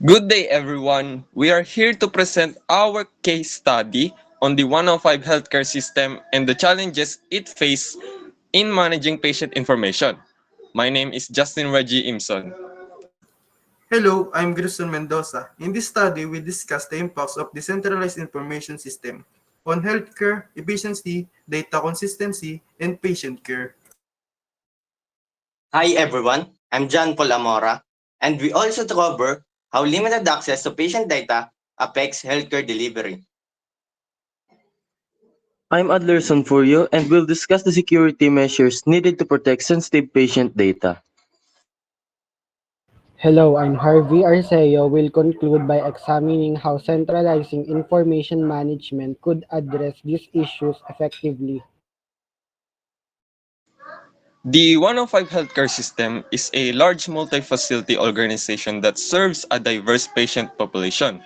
Good day, everyone. We are here to present our case study on the 105 healthcare system and the challenges it faces in managing patient information. My name is Justin Reggie Imson. Hello, I'm Gerson Mendoza. In this study, we discuss the impacts of decentralized information system on healthcare, efficiency, data consistency, and patient care. Hi everyone, I'm John Paul Amora, and we also cover how limited access to patient data affects healthcare delivery. I'm Adler Sonfurio and will discuss the security measures needed to protect sensitive patient data. Hello, I'm Harvey Arceo will conclude by examining how centralizing information management could address these issues effectively. The 105 healthcare system is a large multi-facility organization that serves a diverse patient population.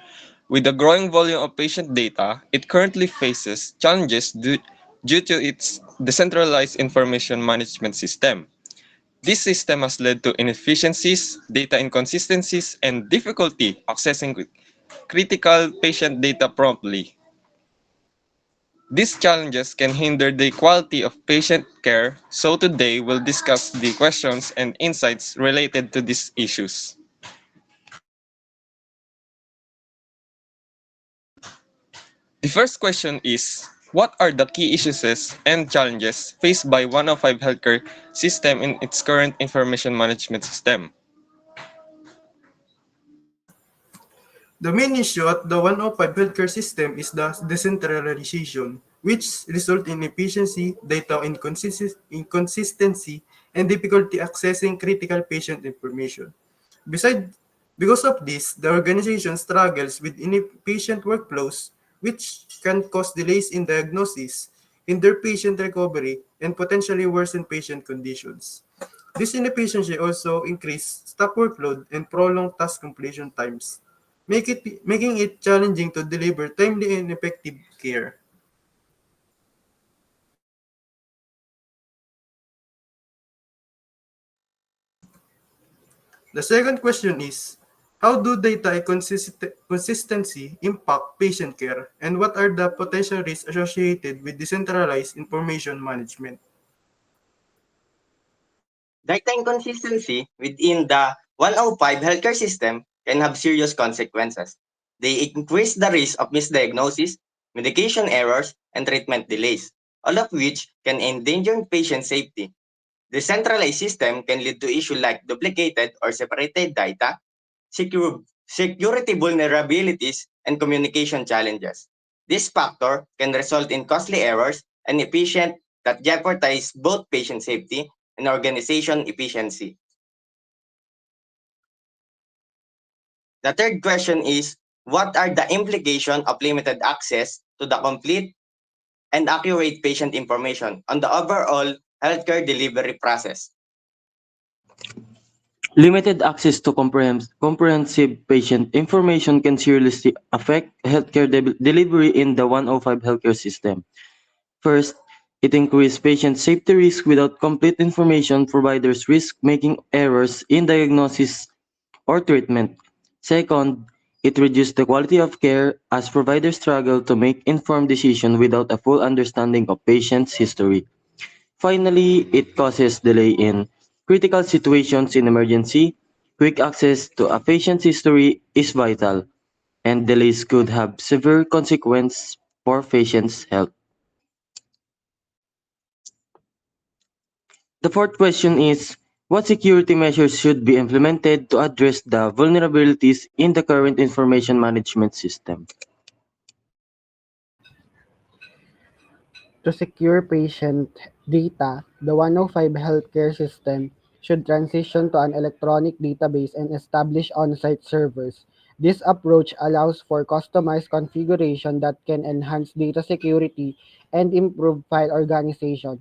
With a growing volume of patient data, it currently faces challenges due to its decentralized information management system. This system has led to inefficiencies, data inconsistencies, and difficulty accessing critical patient data promptly. These challenges can hinder the quality of patient care, so today we'll discuss the questions and insights related to these issues. The first question is, what are the key issues and challenges faced by 105 healthcare system in its current information management system? The main issue at the 105 healthcare system is the decentralization, which results in efficiency, data inconsistency, and difficulty accessing critical patient information. Besides, because of this, the organization struggles with inefficient workflows, which can cause delays in diagnosis, hinder patient recovery, and potentially worsen patient conditions. This inefficiency also increase staff workload and prolong task completion times, making it challenging to deliver timely and effective care. The second question is, how do data consistency impact patient care, and what are the potential risks associated with decentralized information management? Data inconsistency within the 105 healthcare system can have serious consequences. They increase the risk of misdiagnosis, medication errors, and treatment delays, all of which can endanger patient safety. The centralized system can lead to issues like duplicated or separated data, security vulnerabilities, and communication challenges. This factor can result in costly errors and efficient that jeopardize both patient safety and organization efficiency. The third question is, what are the implications of limited access to the complete and accurate patient information on the overall healthcare delivery process? Limited access to comprehensive patient information can seriously affect healthcare delivery in the 105 healthcare system. First, it increases patient safety risk without complete information. Providers risk making errors in diagnosis or treatment. Second, it reduces the quality of care as providers struggle to make informed decisions without a full understanding of patient's history. Finally, it causes delay in critical situations in emergency. Quick access to a patient's history is vital, and delays could have severe consequences for patient's health. The fourth question is, what security measures should be implemented to address the vulnerabilities in the current information management system? To secure patient data, the 105 healthcare system should transition to an electronic database and establish on-site servers. This approach allows for customized configuration that can enhance data security and improve file organization.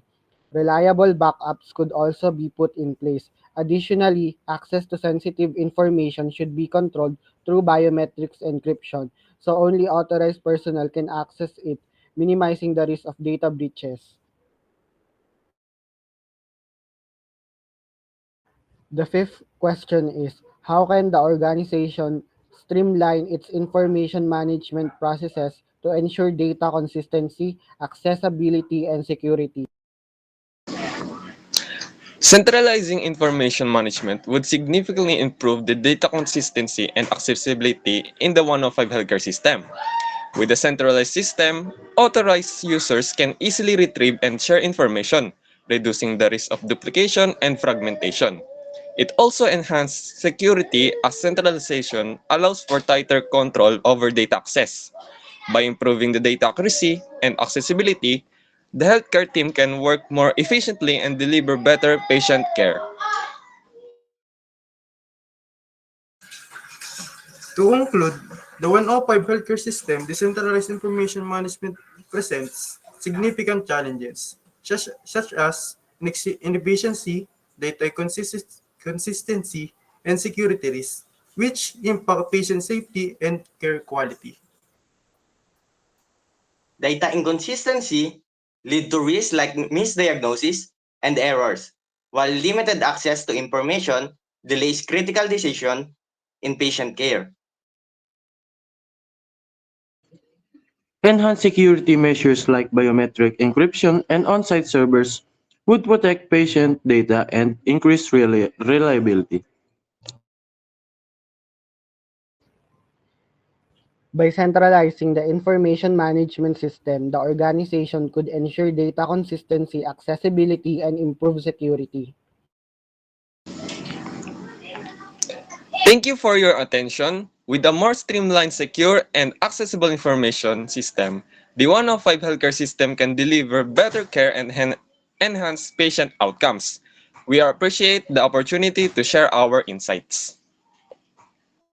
Reliable backups could also be put in place. Additionally, access to sensitive information should be controlled through biometrics encryption, so only authorized personnel can access it, minimizing the risk of data breaches. The fifth question is, how can the organization streamline its information management processes to ensure data consistency, accessibility, and security. Centralizing information management would significantly improve the data consistency and accessibility in the 105 healthcare system. With a centralized system, authorized users can easily retrieve and share information, reducing the risk of duplication and fragmentation. It also enhances security as centralization allows for tighter control over data access. By improving the data accuracy and accessibility, the healthcare team can work more efficiently and deliver better patient care. To conclude, the 105 healthcare system decentralized information management presents significant challenges, such as inefficiency, data consistency, and security risks, which impact patient safety and care quality. Data inconsistency lead to risks like misdiagnosis and errors, while limited access to information delays critical decision in patient care. Enhanced security measures like biometric encryption and on-site servers would protect patient data and increase reliability. By centralizing the information management system, the organization could ensure data consistency, accessibility, and improve security. Thank you for your attention. With a more streamlined, secure, and accessible information system, the 105 healthcare system can deliver better care and enhance patient outcomes. We appreciate the opportunity to share our insights.